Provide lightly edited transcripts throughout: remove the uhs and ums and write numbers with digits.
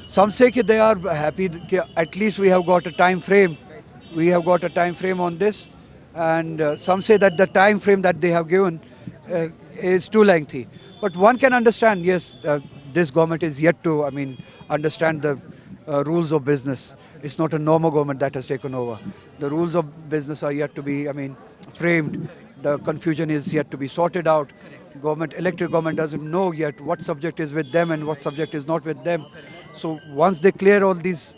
some say that they are happy that at least we have got a time frame. We have got a time frame on this, and some say that the time frame that they have given is too lengthy. But one can understand, yes, this government is yet to, understand the rules of business. It's not a normal government that has taken over. The rules of business are yet to be, framed. The confusion is yet to be sorted out. Elected government doesn't know yet what subject is with them and what subject is not with them. So once they clear all these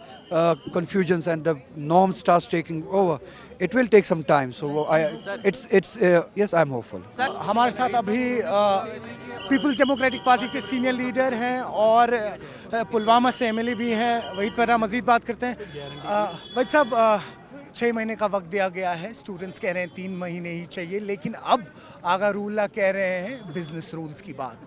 confusions and the norm starts taking over, it will take some time. So yes, I'm hopeful. हमारे साथ अभी peoples democratic party के senior leader हैं और पुलवामा से MLA भी हैं, वहीद पर्रा। मजीद बात करते हैं। वहीद साहब, 6 महीने का वक्त दिया गया है, स्टूडेंट्स कह रहे हैं 3 महीने ही चाहिए, लेकिन अब आगा रूल्ला कह रहे हैं बिजनेस रूल्स की बात।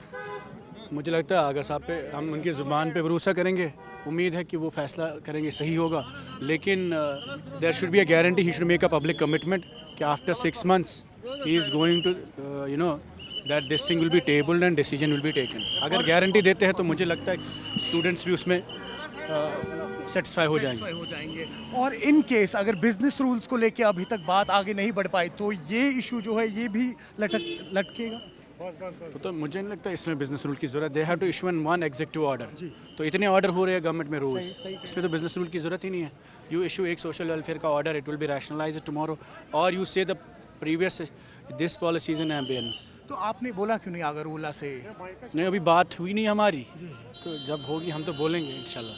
मुझे लगता है आगा साहब पे हम उनकी ज़ुबान पे भरोसा करेंगे। उम्मीद है कि वो फैसला करेंगे, सही होगा। लेकिन there should be a guarantee, he should make a public commitment कि after 6 months he is going to that this thing will be tabled and decision will be taken. अगर गारंटी देते हैं तो मुझे लगता है स्टूडेंट्स भी उसमें सेटिस्फाई हो जाएंगे। और इन केस अगर बिजनेस रूल्स को लेके अभी तक बात आगे नहीं बढ़ पाई तो ये इशू जो है ये भी लटकेगा। तो मुझे नहीं लगता इसमें बिजनेस रूल की ज़रूरत। They have to issue one executive order. तो इतने ऑर्डर हो रहे हैं गवर्नमेंट में रोज़, इसमें तो बिजनेस रूल की ज़रूरत ही नहीं है। यू इशू एक सोशल वेलफेयर का order, it will be rationalised tomorrow, और यू से the previous this policies in ambience. तो आपने बोला क्यों नहीं आगा रूल्ला से? नहीं, अभी बात हुई नहीं हमारी, तो जब होगी हम तो बोलेंगे इंशाल्लाह।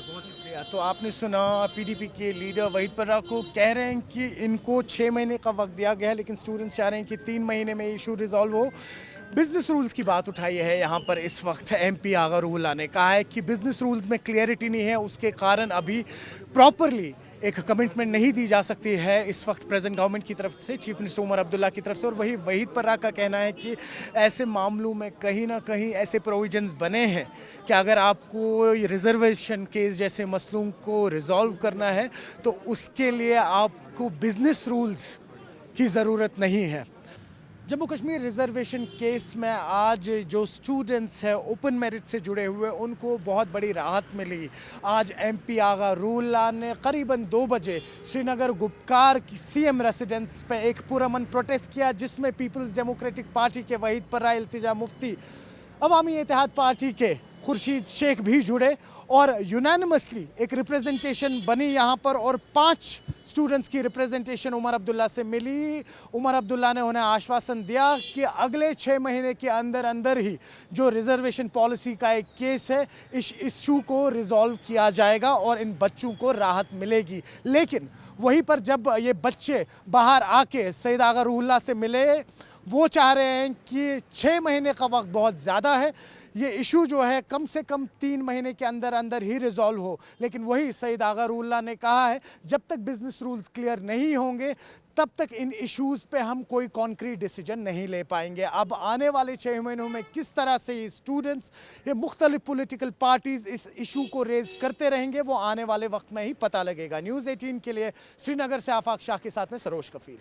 बहुत शुक्रिया। तो आपने सुना पीडीपी के लीडर वहीद पर्रा को, कह रहे हैं कि इनको 6 महीने का वक्त दिया गया है, लेकिन स्टूडेंट्स चाह रहे हैं कि 3 महीने में इशू रिजॉल्व हो। बिजनेस रूल्स की बात उठाई है यहाँ पर इस वक्त एमपी आगा रूल्ला ने। कहा है कि बिजनेस रूल्स में क्लियरिटी नहीं है, उसके कारण अभी प्रॉपरली एक कमिटमेंट नहीं दी जा सकती है इस वक्त प्रेजेंट गवर्नमेंट की तरफ से, चीफ मिनिस्टर उमर अब्दुल्ला की तरफ से। और वही वहीद पर्रा का कहना है कि ऐसे मामलों में कहीं ना कहीं ऐसे प्रोविजंस बने हैं कि अगर आपको रिजर्वेशन केस जैसे मसलों को रिजॉल्व करना है तो उसके लिए आपको बिजनेस रूल्स की ज़रूरत नहीं है। जम्मू कश्मीर रिजर्वेशन केस में आज जो स्टूडेंट्स हैं ओपन मेरिट से जुड़े हुए, उनको बहुत बड़ी राहत मिली। आज एमपी आगा रूल्ला ने करीबन 2 बजे श्रीनगर गुपकार की सीएम रेसिडेंस पे एक पुरअमन प्रोटेस्ट किया, जिसमें पीपल्स डेमोक्रेटिक पार्टी के वहीद पर्रा, इल्तिजा मुफ्ती, अवामी इत्तेहाद पार्टी के खुर्शीद शेख भी जुड़े और यूनानिमसली एक रिप्रेजेंटेशन बनी यहाँ पर। और 5 स्टूडेंट्स की रिप्रेजेंटेशन उमर अब्दुल्ला से मिली। उमर अब्दुल्ला ने उन्हें आश्वासन दिया कि अगले 6 महीने के अंदर अंदर ही जो रिजर्वेशन पॉलिसी का एक केस है, इस इशू को रिजॉल्व किया जाएगा और इन बच्चों को राहत मिलेगी। लेकिन वहीं पर जब ये बच्चे बाहर आके सईद आगा रूल्ला से मिले, वो चाह रहे हैं कि 6 महीने का वक्त बहुत ज़्यादा है, ये इशू जो है कम से कम 3 महीने के अंदर अंदर ही रिजॉल्व हो। लेकिन वही सईद आगा रूल्ला ने कहा है जब तक बिजनेस रूल्स क्लियर नहीं होंगे तब तक इन इश्यूज़ पे हम कोई कॉन्क्रीट डिसीजन नहीं ले पाएंगे। अब आने वाले 6 महीनों में किस तरह से ये स्टूडेंट्स, ये मुख्तलिफ पॉलिटिकल पार्टीज़ इस इशू को रेज करते रहेंगे, वो आने वाले वक्त में ही पता लगेगा। न्यूज़ 18 के लिए श्रीनगर से आफाक शाह के साथ में सरोज कफील।